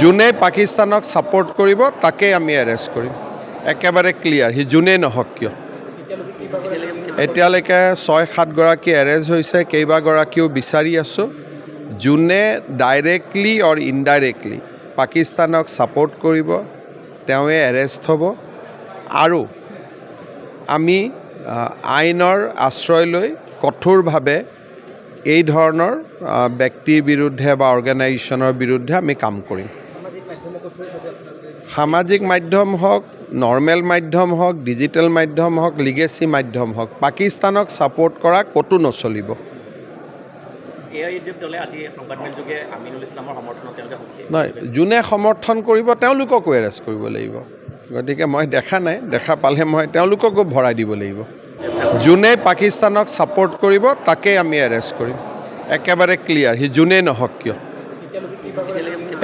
যোনে পাকিস্তানক ছাপোৰ্ট কৰিব তাকেই আমি এৰেষ্ট কৰিম, একেবাৰে ক্লিয়াৰ। সি যোনেই নহওক কিয়। এতিয়ালৈকে ৬-৭ গৰাকী এৰেষ্ট হৈছে, কেইবাগৰাকীও বিচাৰি আছোঁ। যোনে ডাইৰেক্টলি অৰ ইনডাইৰেক্টলি পাকিস্তানক ছাপোৰ্ট কৰিব তেওঁৱে এৰেষ্ট হ'ব। আৰু আমি আইনৰ আশ্ৰয় লৈ কঠোৰভাৱে এই ধৰণৰ ব্যক্তিৰ বিৰুদ্ধে বা অৰ্গেনাইজেশ্যনৰ বিৰুদ্ধে আমি কাম কৰিম। সামাজিক মাধ্যম হওক, নৰ্মেল মাধ্যম হওক, ডিজিটেল মাধ্যম হওক, লিগেচি মাধ্যম হওক, পাকিস্তানক ছাপোৰ্ট কৰা ক'তো নচলিব। নহয়, যোনে সমৰ্থন কৰিব তেওঁলোককো এৰেষ্ট কৰিব লাগিব। গতিকে মই দেখা নাই, দেখা পালে মই তেওঁলোককো ভৰাই দিব লাগিব। যোনে পাকিস্তানক ছাপোৰ্ট কৰিব তাকেই আমি এৰেষ্ট কৰিম, একেবাৰে ক্লিয়াৰ। সি যোনেই নহওক কিয়।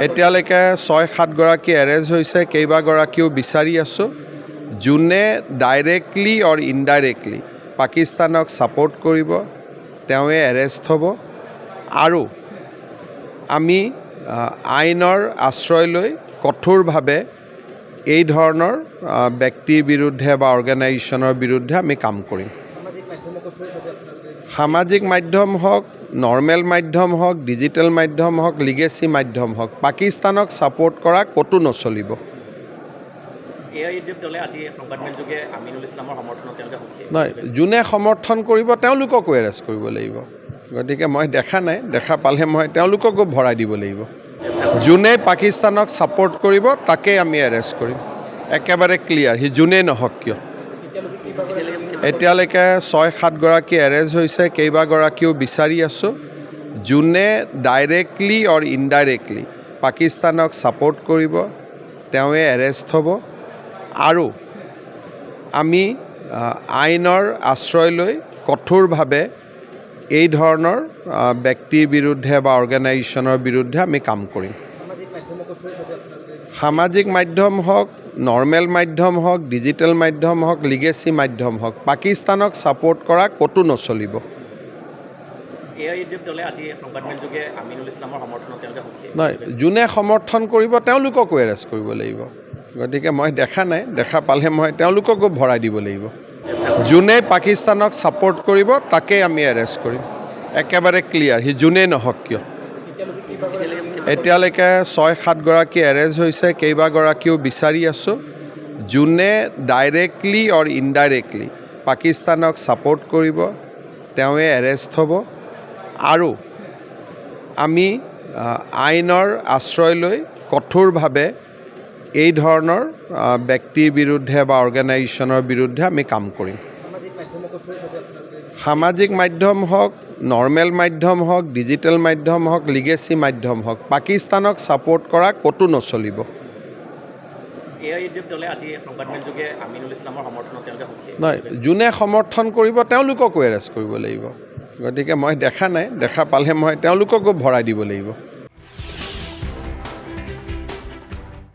এতিয়ালৈকে ৬-৭ গৰাকী এৰেষ্ট হৈছে, কেইবাগৰাকীও বিচাৰি আছোঁ। যোনে ডাইৰেক্টলি অৰ ইনডাইৰেক্টলি পাকিস্তানক ছাপোৰ্ট কৰিব তেওঁৱে এৰেষ্ট হ'ব। আৰু আমি আইনৰ আশ্ৰয় লৈ কঠোৰভাৱে এই ধৰণৰ ব্যক্তিৰ বিৰুদ্ধে বা অৰ্গেনাইজেশ্যনৰ বিৰুদ্ধে আমি কাম কৰিম। সামাজিক মাধ্যম হওক, নৰ্মেল মাধ্যম হওক, ডিজিটেল মাধ্যম হওক, লিগেচি মাধ্যম হওক, পাকিস্তানক ছাপোৰ্ট কৰা ক'তো নচলিব। নহয়, যোনে সমৰ্থন কৰিব তেওঁলোককো এৰেষ্ট কৰিব লাগিব। গতিকে মই দেখা নাই, দেখা পালে মই তেওঁলোককো ভৰাই দিব লাগিব। যোনে পাকিস্তানক ছাপোৰ্ট কৰিব তাকেই আমি এৰেষ্ট কৰিম, একেবাৰে ক্লিয়াৰ। সি যোনেই নহওক কিয়। এতিয়ালৈকে ৬-৭ গৰাকী এৰেষ্ট হৈছে, কেইবাগৰাকীও বিচাৰি আছোঁ। যোনে ডাইৰেক্টলি অৰ ইনডাইৰেক্টলি পাকিস্তানক ছাপোৰ্ট কৰিব তেওঁৱে এৰেষ্ট হ'ব। আৰু আমি আইনৰ আশ্ৰয় লৈ কঠোৰভাৱে এই ধৰণৰ ব্যক্তিৰ বিৰুদ্ধে বা অৰ্গেনাইজেশ্যনৰ বিৰুদ্ধে আমি কাম কৰিম। সামাজিক মাধ্যম হওক, নৰ্মেল মাধ্যম হওক, ডিজিটেল মাধ্যম হওক, লিগেচি মাধ্যম হওক, পাকিস্তানক ছাপোৰ্ট কৰা ক'তো নচলিব। নহয়, যোনে সমৰ্থন কৰিব তেওঁলোককো এৰেষ্ট কৰিব লাগিব। গতিকে মই দেখা নাই, দেখা পালে মই তেওঁলোককো ভৰাই দিব লাগিব। যোনে পাকিস্তানক ছাপোৰ্ট কৰিব তাকেই আমি এৰেষ্ট কৰিম, একেবাৰে ক্লিয়াৰ। সি যোনেই নহওক কিয়। এতিয়ালৈকে ৬-৭ গৰাকী এৰেষ্ট হৈছে, কেইবাগৰাকীও বিচাৰি আছোঁ। যোনে ডাইৰেক্টলি অৰ ইনডাইৰেক্টলি পাকিস্তানক ছাপোৰ্ট কৰিব তেওঁৱে এৰেষ্ট হ'ব। আৰু আমি আইনৰ আশ্ৰয় লৈ কঠোৰভাৱে এই ধৰণৰ ব্যক্তিৰ বিৰুদ্ধে বা অৰ্গেনাইজেশ্যনৰ বিৰুদ্ধে আমি কাম কৰিম। সামাজিক মাধ্যম হওক, নৰ্মেল মাধ্যম হওক, ডিজিটেল মাধ্যম হওক, লিগেচি মাধ্যম হওক, পাকিস্তানক ছাপোৰ্ট কৰা ক'তো নচলিব। নহয়, যোনে সমৰ্থন কৰিব তেওঁলোককো এৰেষ্ট কৰিব লাগিব। গতিকে মই দেখা নাই, দেখা পালে মই তেওঁলোককো ভৰাই দিব লাগিব।